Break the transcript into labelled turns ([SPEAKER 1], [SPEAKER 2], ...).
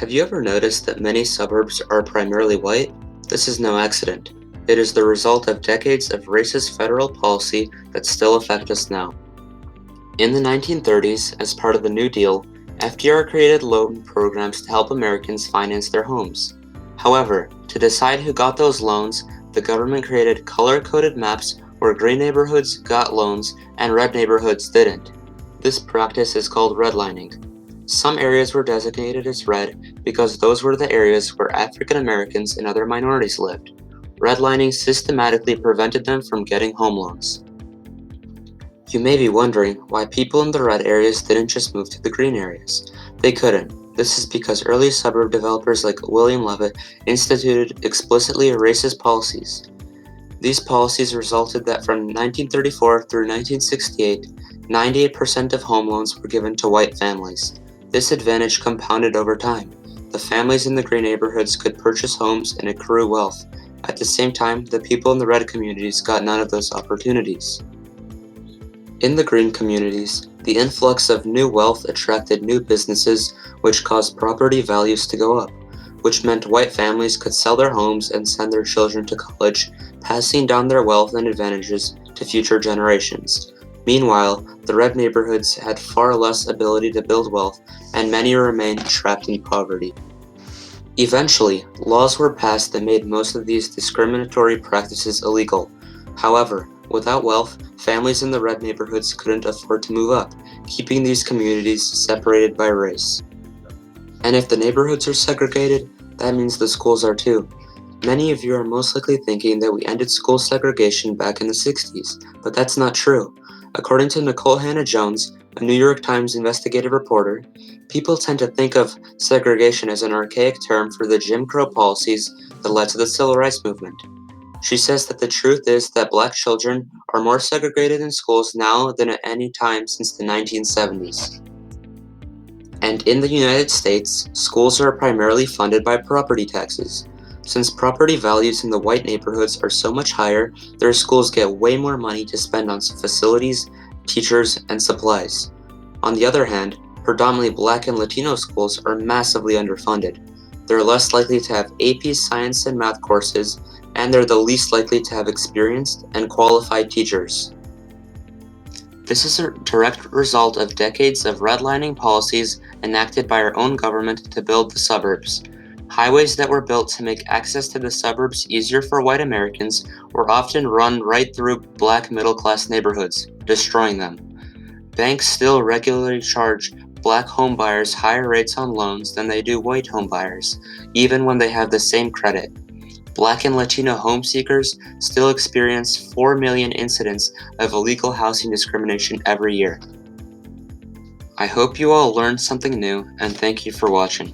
[SPEAKER 1] Have you ever noticed that many suburbs are primarily white? This is no accident. It is the result of decades of racist federal policy that still affect us now. In the 1930s, as part of the New Deal, FDR created loan programs to help Americans finance their homes. However, to decide who got those loans, the government created color-coded maps where green neighborhoods got loans and red neighborhoods didn't. This practice is called redlining. Some areas were designated as red because those were the areas where African Americans and other minorities lived. Redlining systematically prevented them from getting home loans. You may be wondering why people in the red areas didn't just move to the green areas. They couldn't. This is because early suburb developers like William Levitt instituted explicitly racist policies. These policies resulted that from 1934 through 1968, 98% of home loans were given to white families. This advantage compounded over time. The families in the green neighborhoods could purchase homes and accrue wealth. At the same time, the people in the red communities got none of those opportunities. In the green communities, the influx of new wealth attracted new businesses, which caused property values to go up, which meant white families could sell their homes and send their children to college, passing down their wealth and advantages to future generations. Meanwhile, the red neighborhoods had far less ability to build wealth, and many remained trapped in poverty. Eventually, laws were passed that made most of these discriminatory practices illegal. However, without wealth, families in the red neighborhoods couldn't afford to move up, keeping these communities separated by race. And if the neighborhoods are segregated, that means the schools are too. Many of you are most likely thinking that we ended school segregation back in the 60s, but that's not true. According to Nicole Hannah-Jones, a New York Times investigative reporter, people tend to think of segregation as an archaic term for the Jim Crow policies that led to the Civil Rights Movement. She says that the truth is that black children are more segregated in schools now than at any time since the 1970s. And in the United States, schools are primarily funded by property taxes. Since property values in the white neighborhoods are so much higher, their schools get way more money to spend on facilities, teachers, and supplies. On the other hand, predominantly black and Latino schools are massively underfunded. They're less likely to have AP science and math courses, and they're the least likely to have experienced and qualified teachers. This is a direct result of decades of redlining policies enacted by our own government to build the suburbs. Highways that were built to make access to the suburbs easier for white Americans were often run right through black middle-class neighborhoods, destroying them. Banks still regularly charge black homebuyers higher rates on loans than they do white homebuyers, even when they have the same credit. Black and Latino home seekers still experience 4 million incidents of illegal housing discrimination every year. I hope you all learned something new, and thank you for watching.